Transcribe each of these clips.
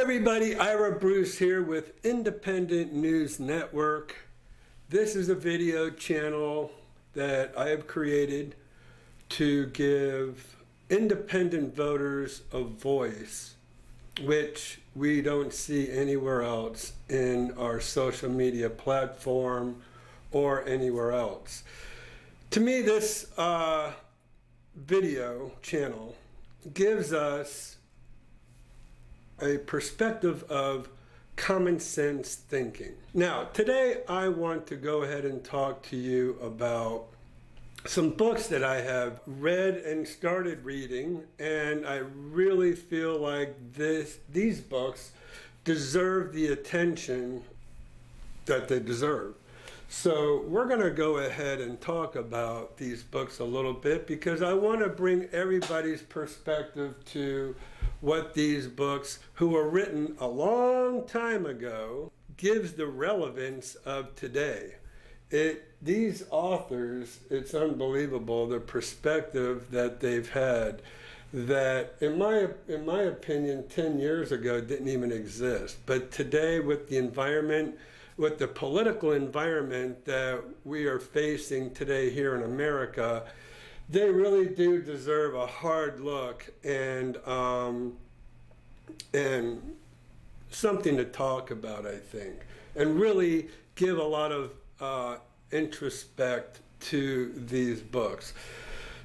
everybody, Ira Bruce here with Independent News Network. This is a video channel that I have created to give independent voters a voice, which we don't see anywhere else in our social media platform or anywhere else. To me, this video channel gives us a perspective of common sense thinking. Now, today I want to go ahead and talk to you about some books that I have read and started reading, and I really feel like these books deserve the attention that they deserve. So we're going to go ahead and talk about these books a little bit because I want to bring everybody's perspective to what these books, who were written a long time ago, gives the relevance of today. These authors, it's unbelievable the perspective that they've had that, in my opinion, 10 years ago didn't even exist. But today, with the environment, with the political environment that we are facing today here in America, they really do deserve a hard look and something to talk about, I think, and really give a lot of introspect to these books.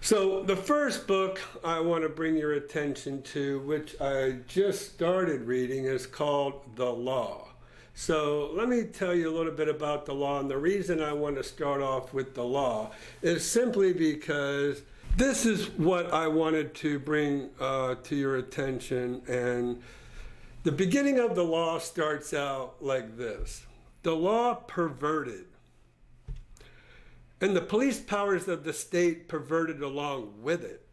So the first book I want to bring your attention to, which I just started reading, is called The Law. So let me tell you a little bit about the law, and the reason I want to start off with the law is simply because this is what I wanted to bring to your attention. And the beginning of the law starts out like this: the law perverted, and the police powers of the state perverted along with it.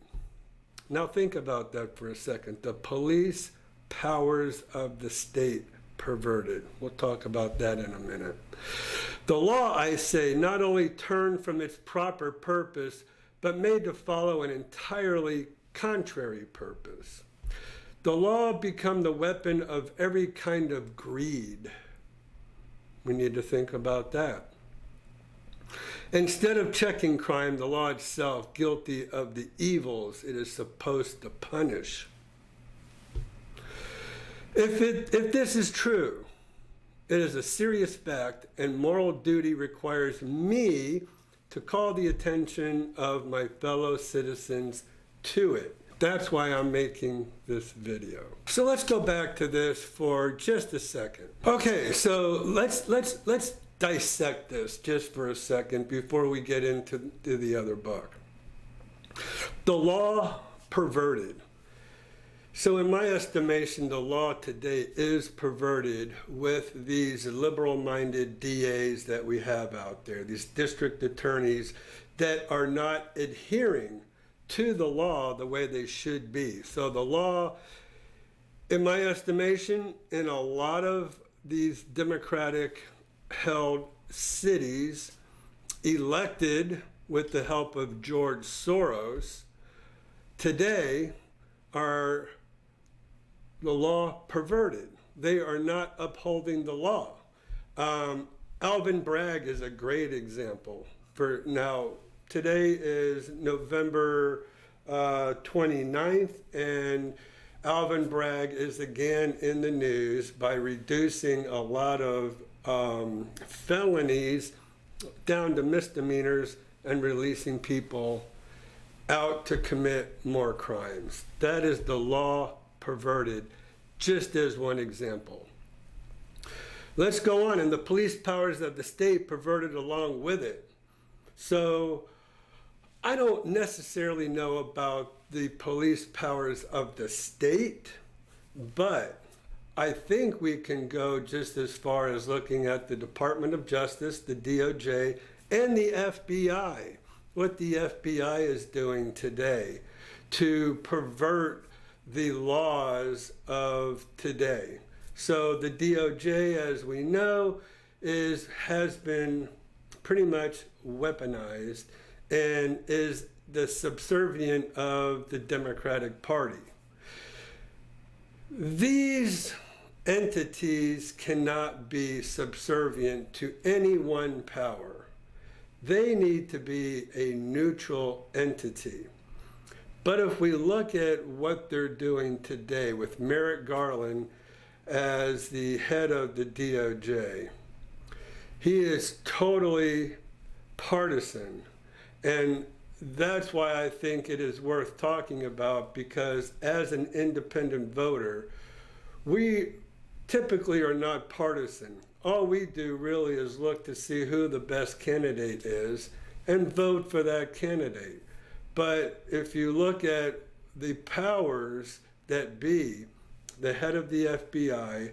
Now think about that for a second. The police powers of the state perverted. We'll talk about that in a minute. The law, I say, not only turned from its proper purpose, but made to follow an entirely contrary purpose. The law become the weapon of every kind of greed. We need to think about that. Instead of checking crime, the law itself, guilty of the evils it is supposed to punish. If this is true, it is a serious fact, and moral duty requires me to call the attention of my fellow citizens to it. That's why I'm making this video. So let's go back to this for just a second. Okay, so let's dissect this just for a second before we get into the other book. The law perverted. So in my estimation, the law today is perverted with these liberal-minded DAs that we have out there, these district attorneys that are not adhering to the law the way they should be. So the law, in my estimation, in a lot of these Democratic-held cities, elected with the help of George Soros, today are the law perverted. They are not upholding the law. Alvin Bragg is a great example. For now, today is November 29th, and Alvin Bragg is again in the news by reducing a lot of felonies down to misdemeanors and releasing people out to commit more crimes. That is the law perverted, just as one example. Let's go on. And the police powers of the state perverted along with it. So I don't necessarily know about the police powers of the state, but I think we can go just as far as looking at the Department of Justice, the DOJ, and the FBI. What the FBI is doing today to pervert the laws of today. So the DOJ, as we know, has been pretty much weaponized and is the subservient of the Democratic Party. These entities cannot be subservient to any one power. They need to be a neutral entity. But if we look at what they're doing today with Merrick Garland as the head of the DOJ, he is totally partisan. And that's why I think it is worth talking about, because as an independent voter, we typically are not partisan. All we do really is look to see who the best candidate is and vote for that candidate. But if you look at the powers that be, the head of the FBI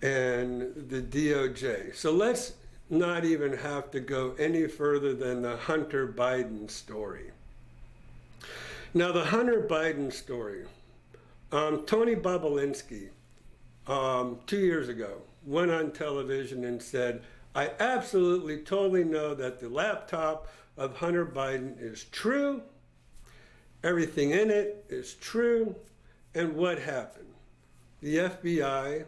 and the DOJ. So let's not even have to go any further than the Hunter Biden story. Now, the Hunter Biden story, Tony Bobulinski, 2 years ago, went on television and said, I absolutely totally know that the laptop of Hunter Biden is true. Everything in it is true. And what happened? The FBI,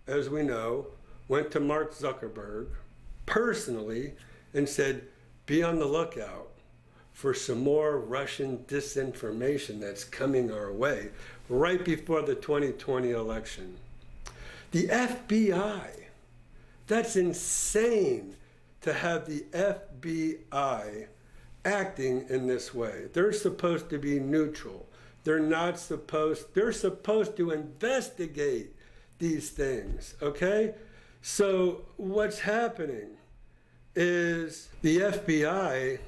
as we know, went to Mark Zuckerberg personally and said, be on the lookout for some more Russian disinformation that's coming our way right before the 2020 election. The FBI, that's insane to have the FBI acting in this way. They're supposed to be neutral. They're supposed to investigate these things, okay? So what's happening is the FBI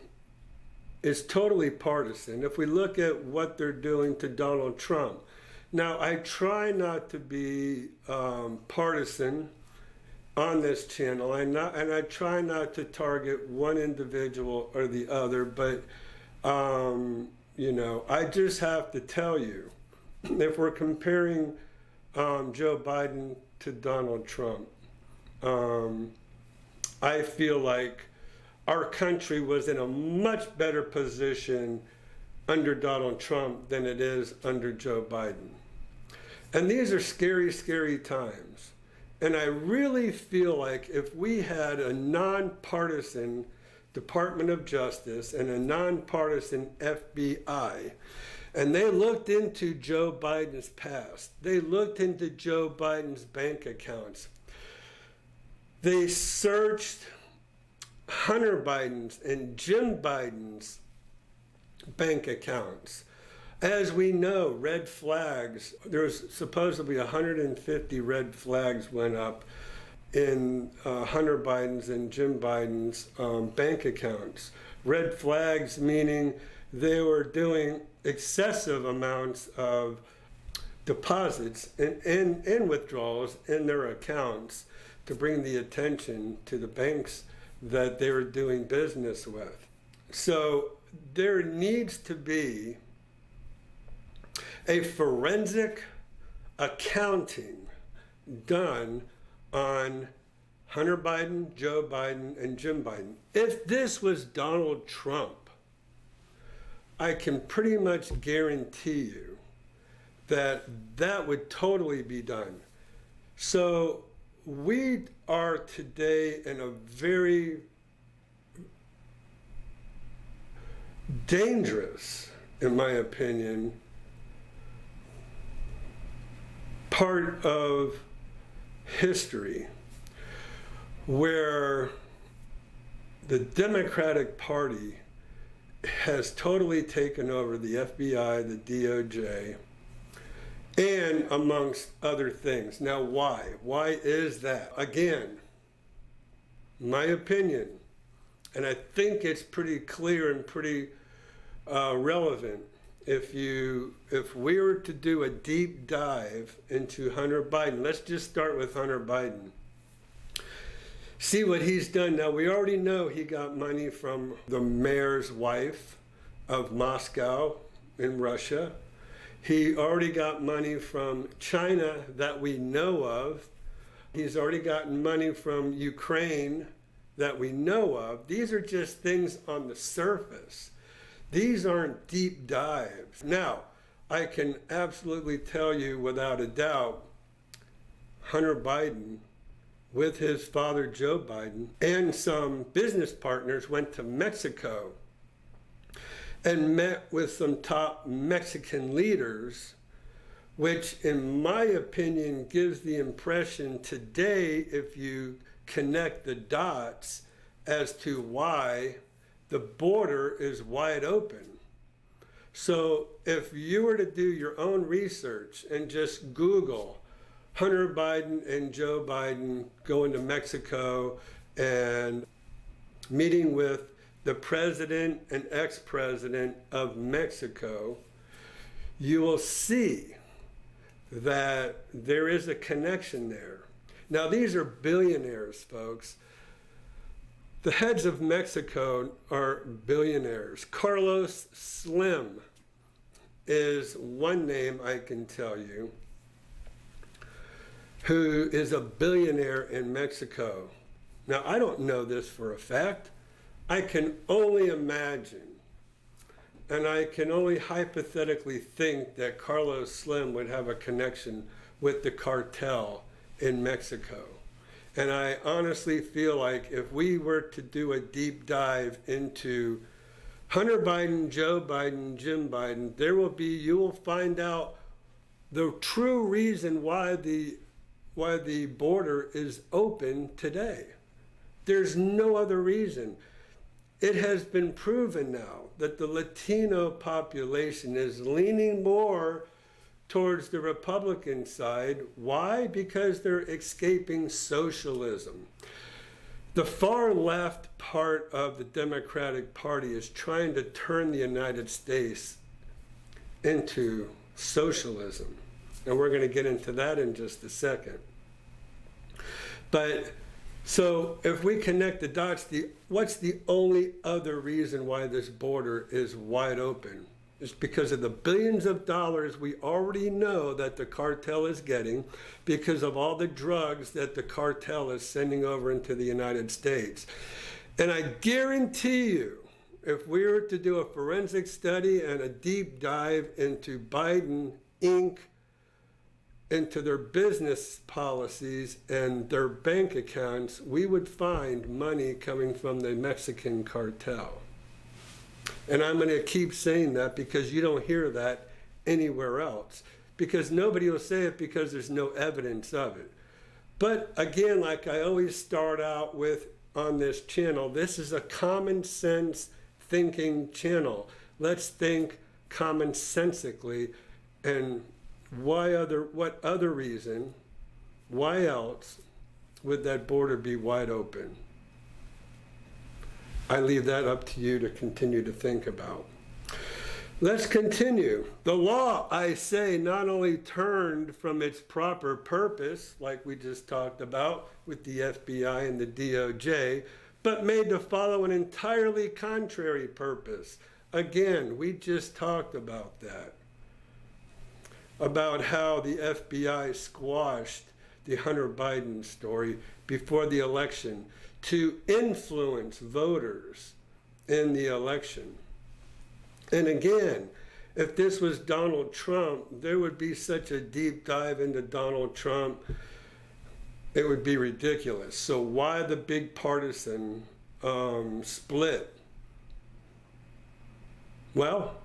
is totally partisan. If we look at what they're doing to Donald Trump. Now, I try not to be partisan on this channel, and I try not to target one individual or the other, but you know, I just have to tell you, if we're comparing Joe Biden to Donald Trump, I feel like our country was in a much better position under Donald Trump than it is under Joe Biden. And these are scary, scary times. And I really feel like if we had a nonpartisan Department of Justice and a nonpartisan FBI, and they looked into Joe Biden's past, they looked into Joe Biden's bank accounts, they searched Hunter Biden's and Jim Biden's bank accounts. As we know, red flags, there's supposedly 150 red flags went up in Hunter Biden's and Jim Biden's bank accounts. Red flags meaning they were doing excessive amounts of deposits and withdrawals in their accounts to bring the attention to the banks that they were doing business with. So there needs to be a forensic accounting done on Hunter Biden, Joe Biden, and Jim Biden. If this was Donald Trump, I can pretty much guarantee you that that would totally be done. So we are today in a very dangerous, in my opinion, part of history where the Democratic Party has totally taken over the FBI, the DOJ, and amongst other things. Now, why? Why is that? Again, my opinion, and I think it's pretty clear and pretty relevant. If we were to do a deep dive into Hunter Biden, let's just start with Hunter Biden. See what he's done. Now, we already know he got money from the mayor's wife of Moscow in Russia. He already got money from China that we know of. He's already gotten money from Ukraine that we know of. These are just things on the surface. These aren't deep dives. Now, I can absolutely tell you without a doubt, Hunter Biden with his father Joe Biden and some business partners went to Mexico and met with some top Mexican leaders, which in my opinion gives the impression today, if you connect the dots, as to why the border is wide open. So if you were to do your own research and just Google Hunter Biden and Joe Biden going to Mexico and meeting with the president and ex-president of Mexico, you will see that there is a connection there. Now, these are billionaires, folks. The heads of Mexico are billionaires. Carlos Slim is one name I can tell you, who is a billionaire in Mexico. Now, I don't know this for a fact. I can only imagine, and I can only hypothetically think that Carlos Slim would have a connection with the cartel in Mexico. And I honestly feel like if we were to do a deep dive into Hunter Biden, Joe Biden, Jim Biden, you will find out the true reason why the border is open today. There's no other reason. It has been proven now that the Latino population is leaning more towards the Republican side. Why? Because they're escaping socialism. The far left part of the Democratic Party is trying to turn the United States into socialism. And we're going to get into that in just a second. But so if we connect the dots, what's the only other reason why this border is wide open? It's because of the billions of dollars we already know that the cartel is getting because of all the drugs that the cartel is sending over into the United States. And I guarantee you, if we were to do a forensic study and a deep dive into Biden Inc., into their business policies and their bank accounts, we would find money coming from the Mexican cartel. And I'm going to keep saying that because you don't hear that anywhere else. Because nobody will say it because there's no evidence of it. But again, like I always start out with on this channel, this is a common sense thinking channel. Let's think commonsensically, and what other reason, why else would that border be wide open? I leave that up to you to continue to think about. Let's continue. The law, I say, not only turned from its proper purpose, like we just talked about with the FBI and the DOJ, but made to follow an entirely contrary purpose. Again, we just talked about that. About how the FBI squashed the Hunter Biden story before the election to influence voters in the election. And again, if this was Donald Trump, there would be such a deep dive into Donald Trump, it would be ridiculous. So why the big partisan split? Well,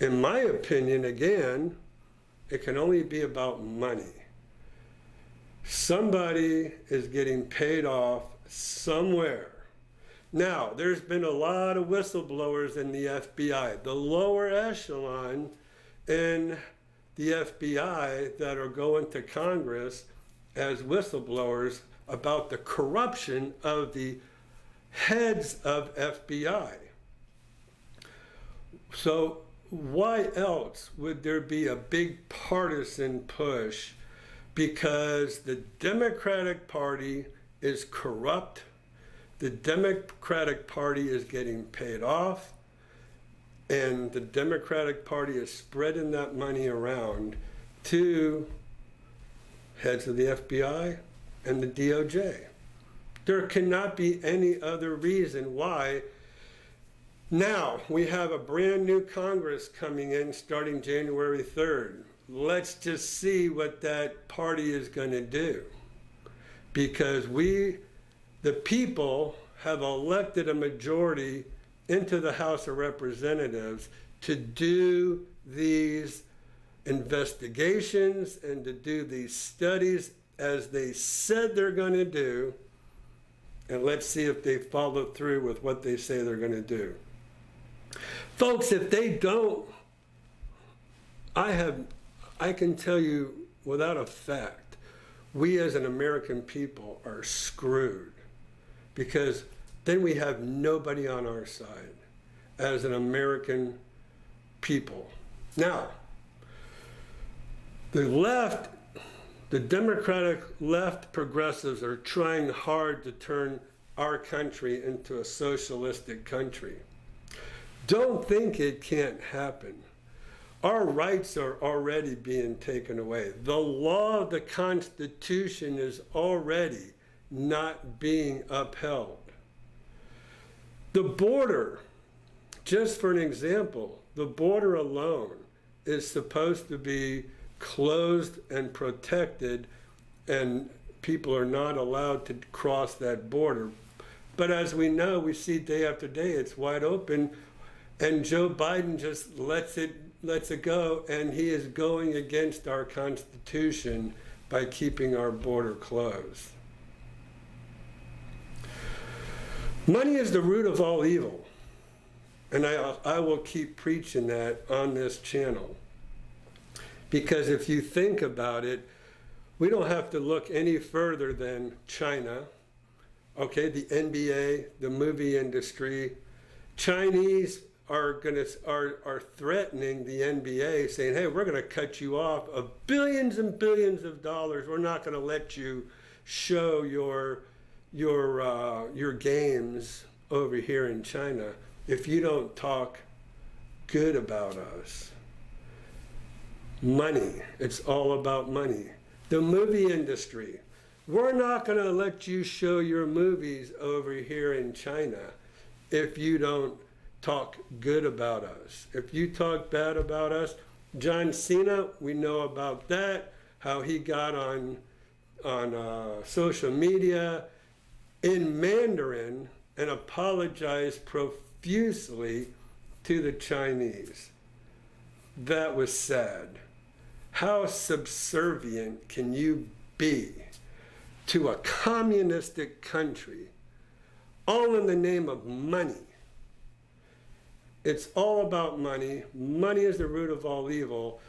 in my opinion, again, it can only be about money. Somebody is getting paid off somewhere. Now, there's been a lot of whistleblowers in the FBI, the lower echelon in the FBI that are going to Congress as whistleblowers about the corruption of the heads of FBI. So why else would there be a big partisan push? Because the Democratic Party is corrupt. The Democratic Party is getting paid off. And the Democratic Party is spreading that money around to heads of the FBI and the DOJ. There cannot be any other reason why. Now, we have a brand new Congress coming in starting January 3rd. let's just see what that party is going to do. Because we, the people, have elected a majority into the House of Representatives to do these investigations and to do these studies as they said they're going to do. And let's see if they follow through with what they say they're going to do. Folks, if they don't, I can tell you without a fact, we as an American people are screwed, because then we have nobody on our side as an American people. Now, the left, the Democratic left progressives are trying hard to turn our country into a socialistic country. Don't think it can't happen. Our rights are already being taken away. The law of the Constitution is already not being upheld. The border, just for an example, the border alone is supposed to be closed and protected, and people are not allowed to cross that border. But as we know, we see day after day, it's wide open, and Joe Biden just lets it go, and he is going against our Constitution by keeping our border closed. Money is the root of all evil, and I will keep preaching that on this channel. Because if you think about it, we don't have to look any further than China, okay, the NBA, the movie industry. Chinese are threatening the NBA, saying, hey, we're going to cut you off of billions and billions of dollars. We're not going to let you show your games over here in China if you don't talk good about us. Money. It's all about money. The movie industry. We're not going to let you show your movies over here in China if you don't talk good about us. If you talk bad about us, John Cena, we know about that, how he got on social media in Mandarin and apologized profusely to the Chinese. That was sad. How subservient can you be to a communistic country, all in the name of money? It's all about money. Money is the root of all evil.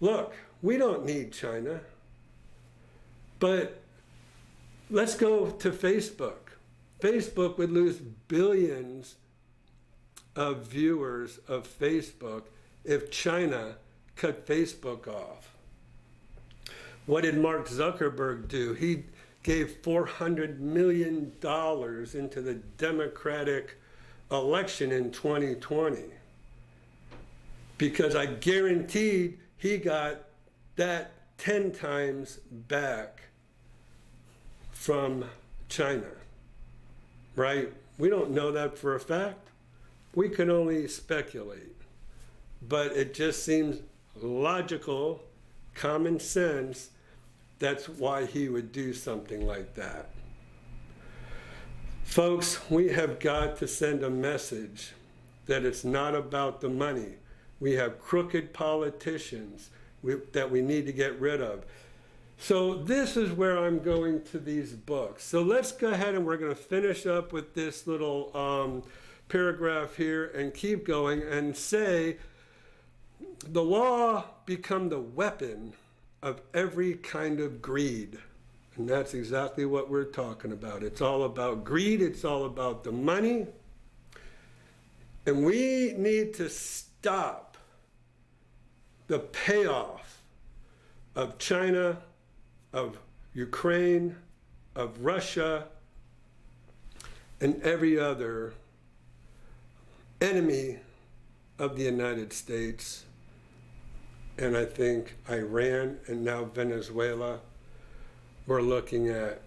Look, we don't need China, but let's go to Facebook. Facebook would lose billions of viewers of Facebook if China cut Facebook off. What did Mark Zuckerberg do? He gave $400 million into the Democratic election in 2020, because I guaranteed he got that 10 times back from China, right? We don't know that for a fact. We can only speculate, but it just seems logical, common sense. That's why he would do something like that. Folks, we have got to send a message that it's not about the money. We have crooked politicians that we need to get rid of. So this is where I'm going to these books. So let's go ahead and we're going to finish up with this little paragraph here and keep going and say, the law become the weapon of every kind of greed. And that's exactly what we're talking about. It's all about greed. It's all about the money. And we need to stop the payoff of China, of Ukraine, of Russia, and every other enemy of the United States. And I think Iran and now Venezuela we're looking at.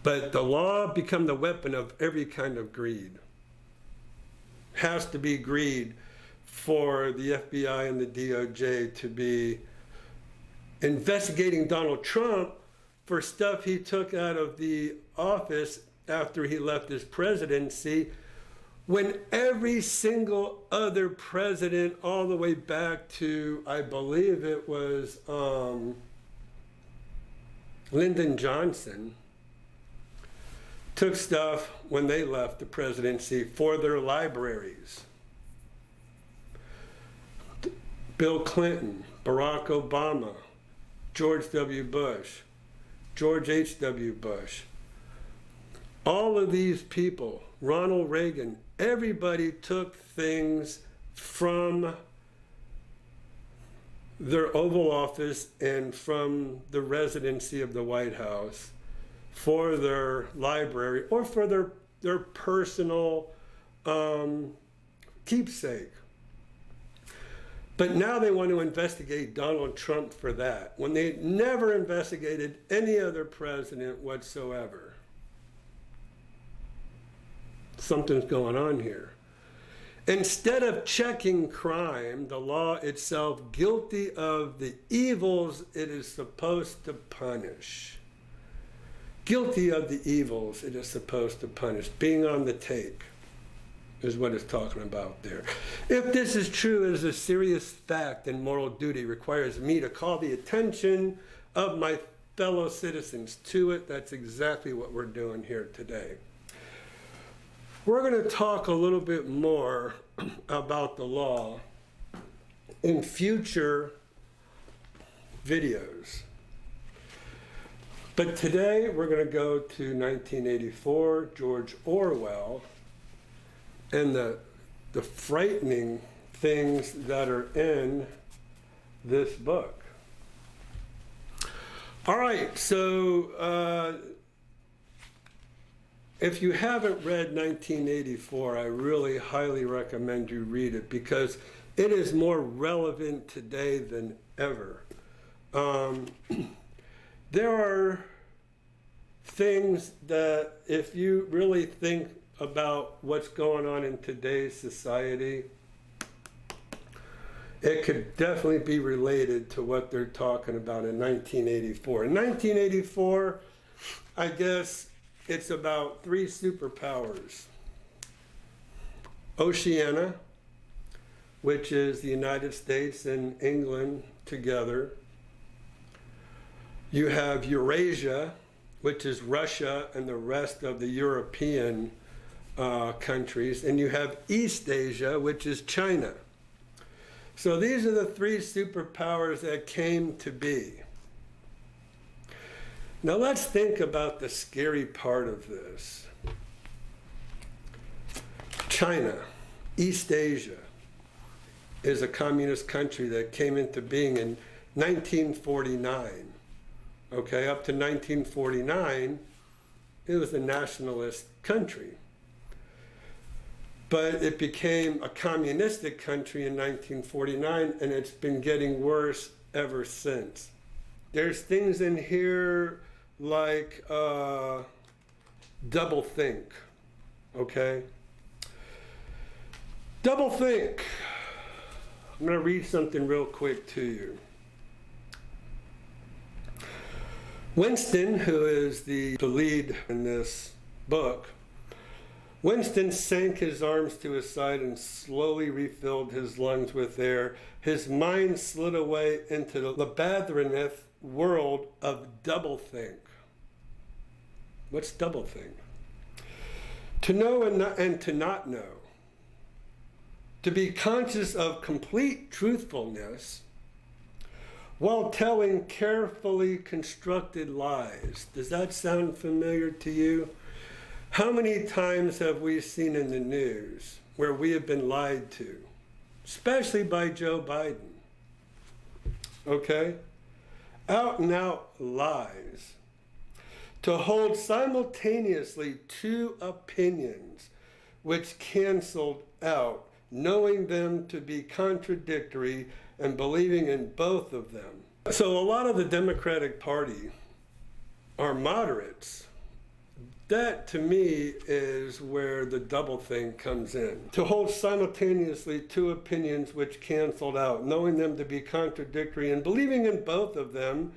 But the law become the weapon of every kind of greed. Has to be greed for the FBI and the DOJ to be investigating Donald Trump for stuff he took out of the office after he left his presidency, when every single other president, all the way back to, I believe it was Lyndon Johnson, took stuff when they left the presidency for their libraries. Bill Clinton, Barack Obama, George W. Bush, George H.W. Bush, all of these people, Ronald Reagan, everybody took things from their Oval Office and from the residency of the White House for their library or for their personal keepsake. But now they want to investigate Donald Trump for that, when they never investigated any other president whatsoever. Something's going on here. Instead of checking crime, the law itself, guilty of the evils it is supposed to punish. Guilty of the evils it is supposed to punish. Being on the take is what it's talking about there. If this is true, it is a serious fact, and moral duty requires me to call the attention of my fellow citizens to it. That's exactly what we're doing here today. We're going to talk a little bit more about the law in future videos. But today we're going to go to 1984, George Orwell, and the frightening things that are in this book. All right, so if you haven't read 1984, I really highly recommend you read it because it is more relevant today than ever. There are things that if you really think about what's going on in today's society, it could definitely be related to what they're talking about in 1984. In 1984, I guess it's about three superpowers. Oceania, which is the United States and England together. You have Eurasia, which is Russia and the rest of the European countries, and you have East Asia, which is China. So these are the three superpowers that came to be. Now let's think about the scary part of this. China, East Asia, is a communist country that came into being in 1949. Okay, up to 1949, it was a nationalist country. But it became a communistic country in 1949, and it's been getting worse ever since. There's things in here like double think, okay? Double think. I'm going to read something real quick to you. Winston, who is the lead in this book, Winston sank his arms to his side and slowly refilled his lungs with air. His mind slid away into the labyrinthine world of doublethink. What's doublethink? To know and to not know. To be conscious of complete truthfulness while telling carefully constructed lies. Does that sound familiar to you? How many times have we seen in the news where we have been lied to, especially by Joe Biden? Okay? Out and out lies. To hold simultaneously two opinions which canceled out, knowing them to be contradictory and believing in both of them. So a lot of the Democratic Party are moderates. That, to me, is where the doublethink comes in. To hold simultaneously two opinions which canceled out, knowing them to be contradictory and believing in both of them,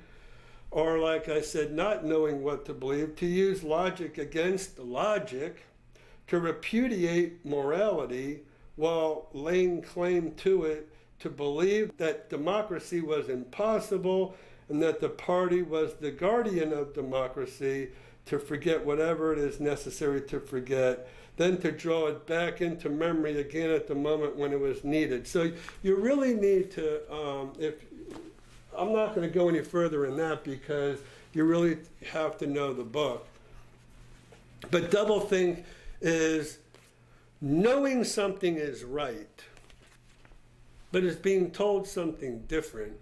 or like I said, not knowing what to believe, to use logic against logic, to repudiate morality while laying claim to it, to believe that democracy was impossible and that the party was the guardian of democracy, to forget whatever it is necessary to forget, then to draw it back into memory again at the moment when it was needed. So you really need to, I'm not going to go any further in that because you really have to know the book. But doublethink is knowing something is right, but is being told something different.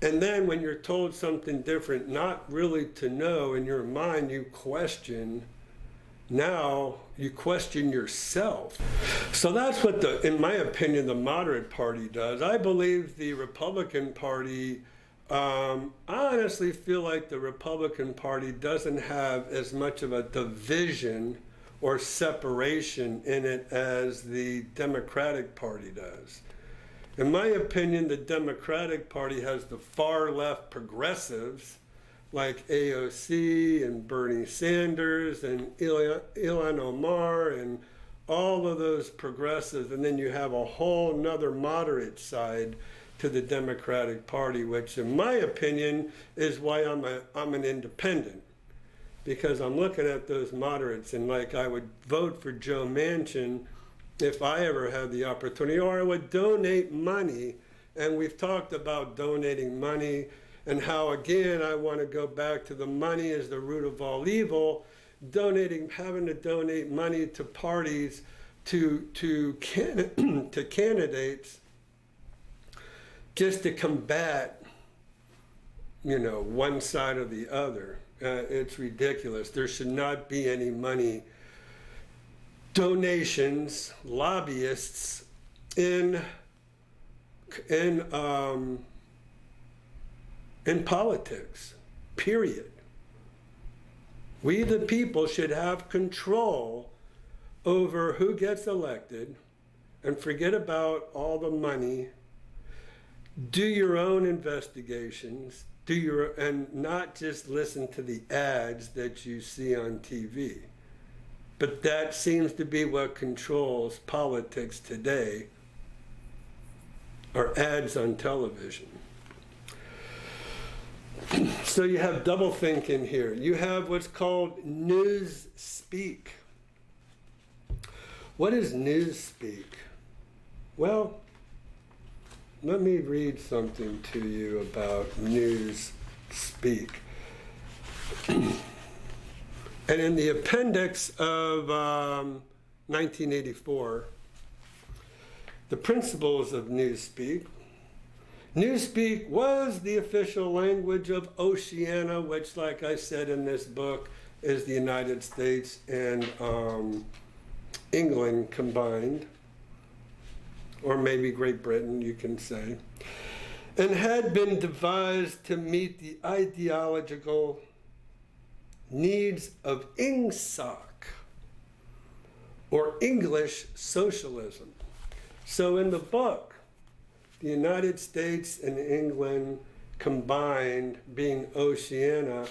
And then when you're told something different, not really to know, in your mind you question, now you question yourself. So that's what, in my opinion, the moderate party does. I believe the Republican Party, I honestly feel like the Republican Party doesn't have as much of a division or separation in it as the Democratic Party does. In my opinion, the Democratic Party has the far left progressives like AOC and Bernie Sanders and Ilhan Omar and all of those progressives. And then you have a whole nother moderate side to the Democratic Party, which in my opinion is why I'm an independent. Because I'm looking at those moderates and like I would vote for Joe Manchin if I ever had the opportunity, or I would donate money. And we've talked about donating money and how, again, I want to go back to the money is the root of all evil. Having to donate money to parties, to candidates, just to combat, one side or the other. It's ridiculous. There should not be any money donations, lobbyists in politics, period. We the people should have control over who gets elected and forget about all the money. Do your own investigations, and not just listen to the ads that you see on TV. But that seems to be what controls politics today, are ads on television. So you have doublethink in here. You have what's called news speak. What is news speak? Well, let me read something to you about news speak. And in the appendix of 1984, the principles of Newspeak. Newspeak was the official language of Oceania, which, like I said in this book, is the United States and England combined, or maybe Great Britain, you can say, and had been devised to meet the ideological needs of INGSOC, or English socialism. So in the book, the United States and England combined, being Oceania,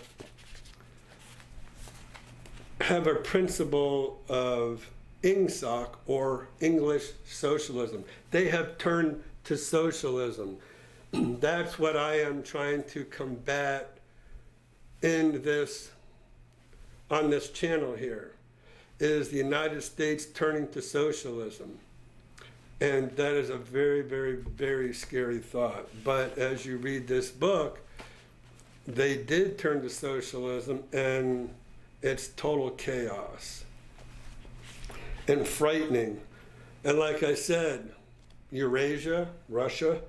have a principle of INGSOC, or English socialism. They have turned to socialism. That's what I am trying to combat in this, on this channel here, is the United States turning to socialism. And that is a very, very, very scary thought. But as you read this book, they did turn to socialism, and it's total chaos and frightening. And like I said, Eurasia, Russia,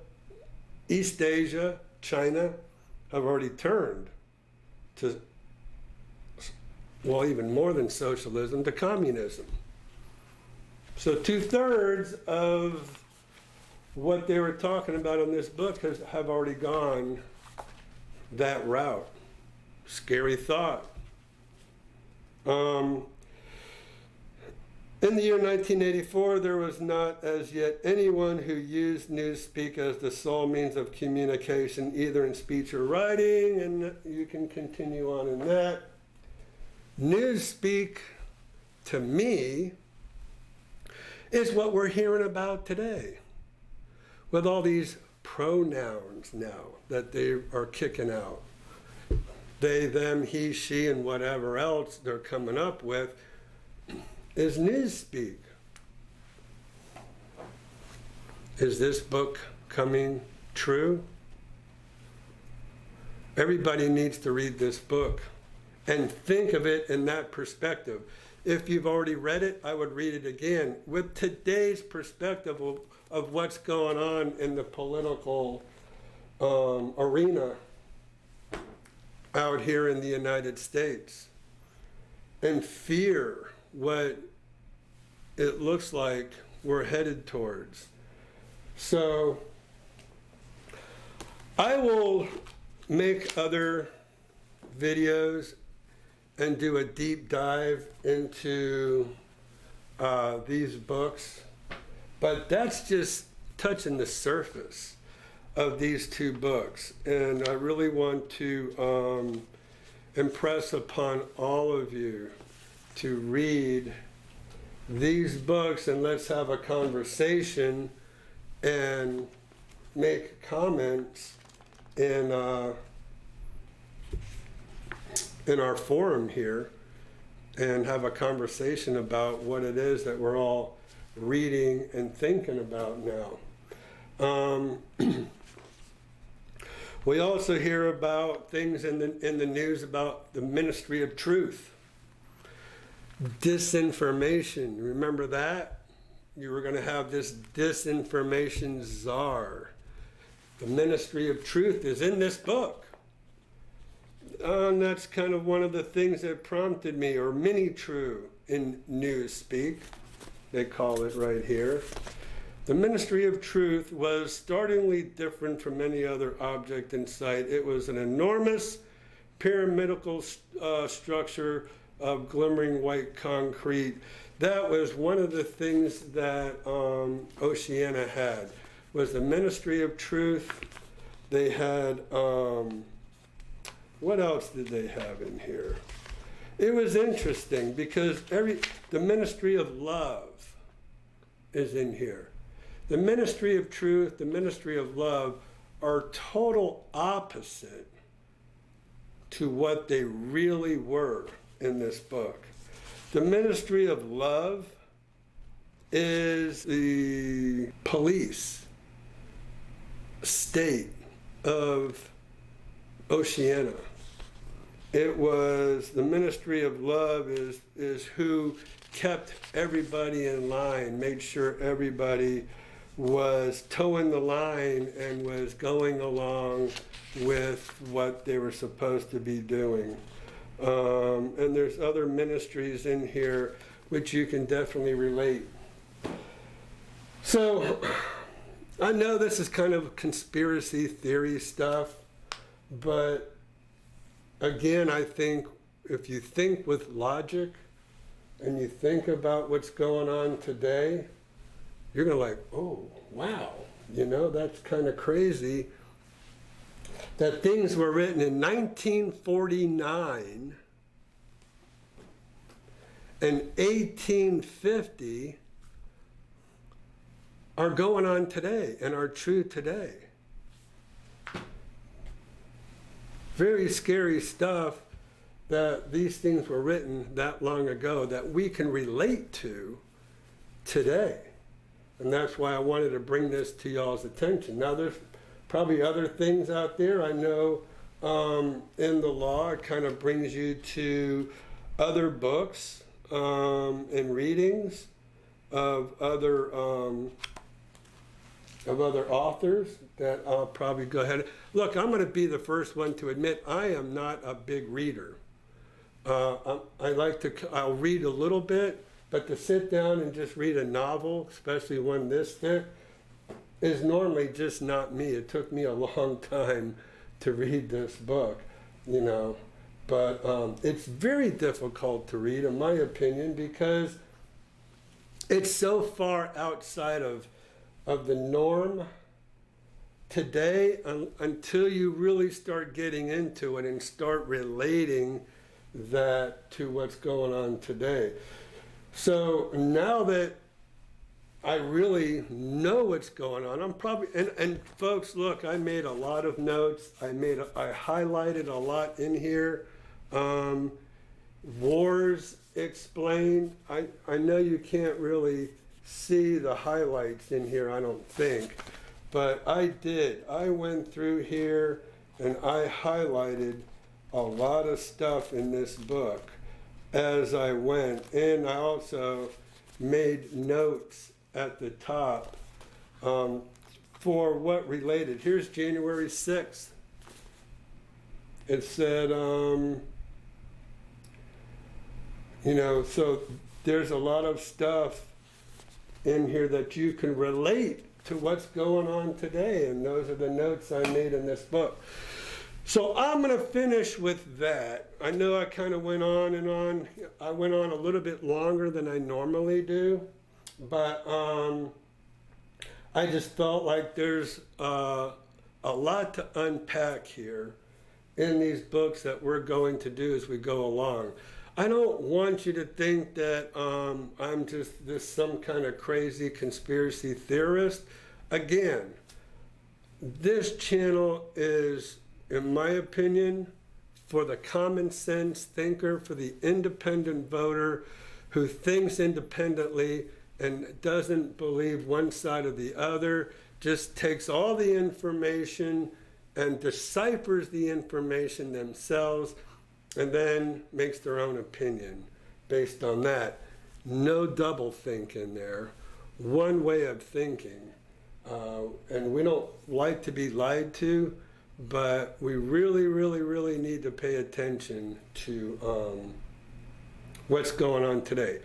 East Asia, China have already turned to, well, even more than socialism, to communism. So 2/3 of what they were talking about in this book have already gone that route. Scary thought. In the year 1984, there was not as yet anyone who used newspeak as the sole means of communication, either in speech or writing, and you can continue on in that. Newspeak, to me, is what we're hearing about today, with all these pronouns now that they are kicking out. They, them, he, she, and whatever else they're coming up with is newspeak. Is this book coming true? Everybody needs to read this book and think of it in that perspective. If you've already read it, I would read it again with today's perspective of what's going on in the political arena out here in the United States, and fear what it looks like we're headed towards. So I will make other videos and do a deep dive into these books, but that's just touching the surface of these two books, and I really want to impress upon all of you to read these books, and let's have a conversation and make comments in our forum here, and have a conversation about what it is that we're all reading and thinking about now. We also hear about things in the news about the Ministry of Truth. Disinformation, remember that? You were going to have this disinformation czar. The Ministry of Truth is in this book. And that's kind of one of the things that prompted me, or mini-true in newspeak, they call it right here. The Ministry of Truth was startlingly different from any other object in sight. It was an enormous pyramidal structure of glimmering white concrete. That was one of the things that Oceana had, was the Ministry of Truth. They had, what else did they have in here? It was interesting because the Ministry of Love is in here. The Ministry of Truth, the Ministry of Love are total opposite to what they really were in this book. The Ministry of Love is the police state of Oceania. It was the Ministry of Love is who kept everybody in line, made sure everybody was towing the line and was going along with what they were supposed to be doing. And there's other ministries in here which you can definitely relate. So I know this is kind of conspiracy theory stuff, but again, I think if you think with logic and you think about what's going on today, you're going to like, oh, wow, you know, that's kind of crazy that things were written in 1949 and 1850 are going on today and are true today. Very scary stuff that these things were written that long ago that we can relate to today. And that's why I wanted to bring this to y'all's attention. Now, there's probably other things out there. I know in the law, it kind of brings you to other books and readings of other authors that I'll probably go ahead. Look, I'm going to be the first one to admit I am not a big reader. I'll read a little bit, but to sit down and just read a novel, especially one this thick, is normally just not me. It took me a long time to read this book, you know. But it's very difficult to read, in my opinion, because it's so far outside of the norm today until you really start getting into it and start relating that to what's going on today. So now that I really know what's going on, I'm probably, and folks, look, I made a lot of notes. I highlighted a lot in here. Wars explained. I know you can't really see the highlights in here, I don't think, but I did. I went through here and I highlighted a lot of stuff in this book as I went, and I also made notes at the top for what related. Here's January 6th. It said, so there's a lot of stuff in here that you can relate to what's going on today, and those are the notes I made in this book. So I'm going to finish with that. I know I kind of went on and on. I went on a little bit longer than I normally do, but I just felt like there's a lot to unpack here in these books that we're going to do as we go along. I don't want you to think that I'm just some kind of crazy conspiracy theorist. Again, this channel is, in my opinion, for the common sense thinker, for the independent voter who thinks independently and doesn't believe one side or the other, just takes all the information and deciphers the information themselves and then makes their own opinion based on that. No double think in there, one way of thinking. And we don't like to be lied to, but we really, really, really need to pay attention to what's going on today.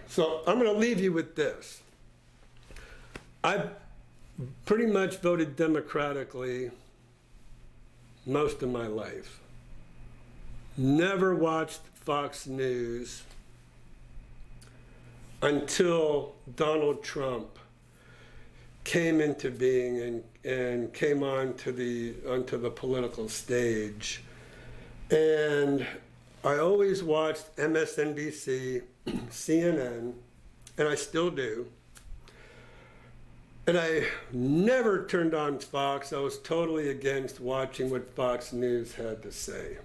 So I'm going to leave you with this. I pretty much voted democratically most of my life. Never watched Fox News until Donald Trump came into being and came onto the political stage. And I always watched MSNBC, CNN, and I still do. And I never turned on Fox. I was totally against watching what Fox News had to say,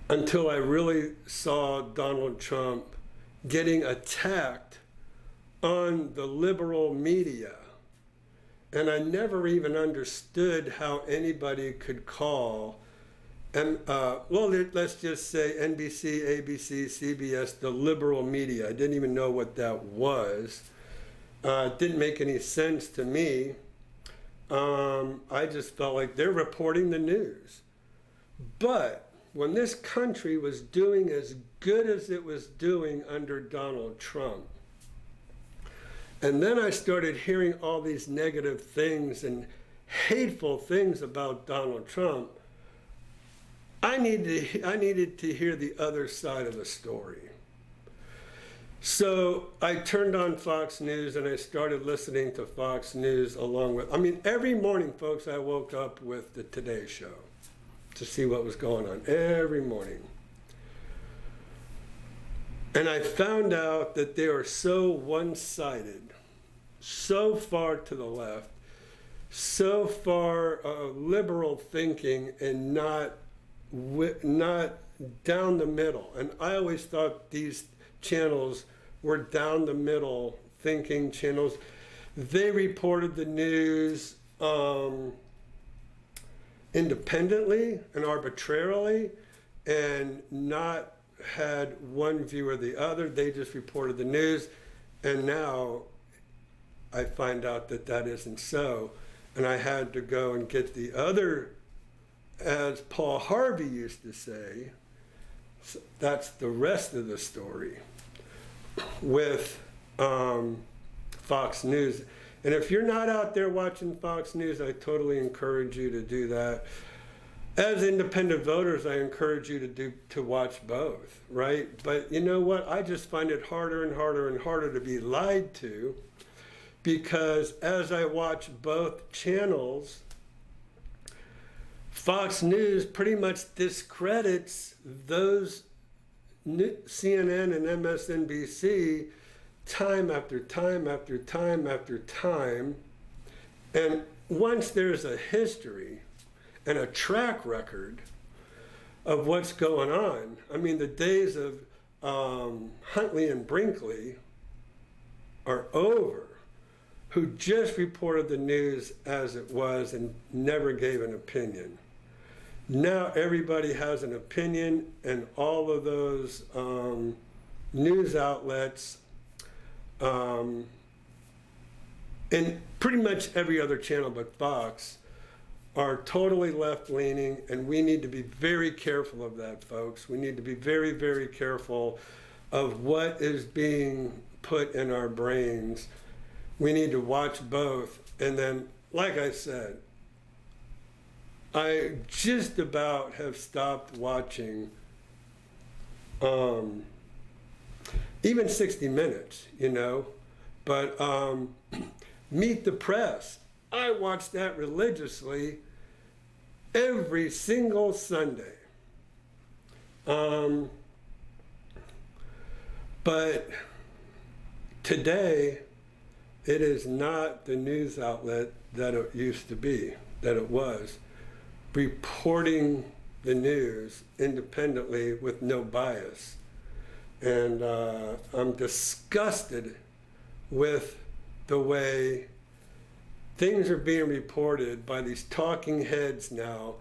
until I really saw Donald Trump getting attacked on the liberal media. And I never even understood how anybody could call, and let's just say NBC, ABC, CBS, the liberal media. I didn't even know what that was. It didn't make any sense to me. I just felt like they're reporting the news. But when this country was doing as good as it was doing under Donald Trump, and then I started hearing all these negative things and hateful things about Donald Trump, I needed to hear the other side of the story. So I turned on Fox News and I started listening to Fox News along with, every morning, folks, I woke up with the Today Show to see what was going on every morning. And I found out that they are so one-sided, so far to the left, so far liberal thinking, and not down the middle. And I always thought these channels were down the middle thinking channels. They reported the news independently and arbitrarily, and not had one view or the other. They just reported the news, and now I find out that that isn't so, and I had to go and get the other, as Paul Harvey used to say, that's the rest of the story with Fox News. And if you're not out there watching Fox News, I totally encourage you to do that. As independent voters, I encourage you to watch both, right? But you know what? I just find it harder and harder and harder to be lied to, because as I watch both channels, Fox News pretty much discredits those CNN and MSNBC time after time after time after time. And once there's a history and a track record of what's going on, I mean, the days of Huntley and Brinkley are over, who just reported the news as it was and never gave an opinion. Now everybody has an opinion, and all of those news outlets and pretty much every other channel but Fox are totally left-leaning, and we need to be very careful of that, folks. We need to be very, very careful of what is being put in our brains. We need to watch both. And then, like I said, I just about have stopped watching even 60 Minutes, you know, but Meet the Press, I watch that religiously every single Sunday. But today, it is not the news outlet that it used to be, that it was, reporting the news independently with no bias. And I'm disgusted with the way things are being reported by these talking heads now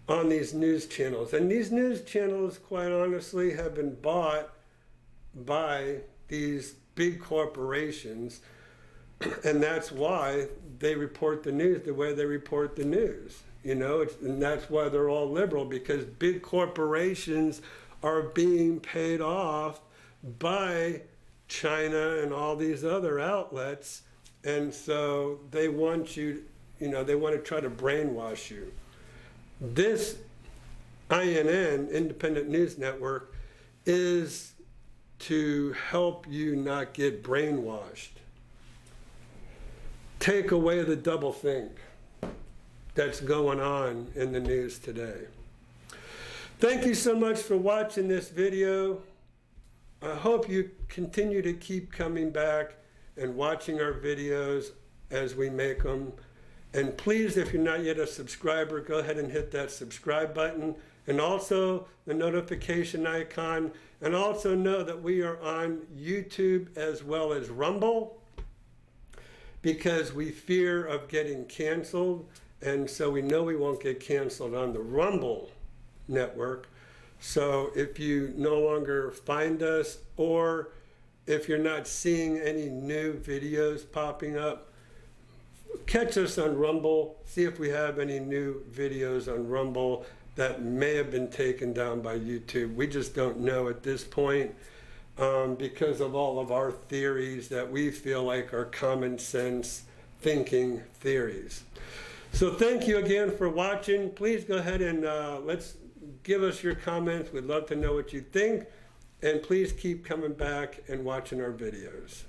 on these news channels. And these news channels, quite honestly, have been bought by these big corporations, and that's why they report the news the way they report the news. You know, and that's why they're all liberal, because big corporations are being paid off by China and all these other outlets. And so they want you, you know, they want to try to brainwash you. This INN, Independent News Network, is to help you not get brainwashed. Take away the doublethink that's going on in the news today. Thank you so much for watching this video. I hope you continue to keep coming back and watching our videos as we make them. And please, if you're not yet a subscriber, go ahead and hit that subscribe button, and also the notification icon. And also know that we are on YouTube as well as Rumble, because we fear of getting canceled. And so we know we won't get canceled on the Rumble network. So if you no longer find us, or if you're not seeing any new videos popping up, catch us on Rumble. See if we have any new videos on Rumble that may have been taken down by YouTube. We just don't know at this point, because of all of our theories that we feel like are common sense thinking theories. So thank you again for watching. Please go ahead and let's give us your comments. We'd love to know what you think. And please keep coming back and watching our videos.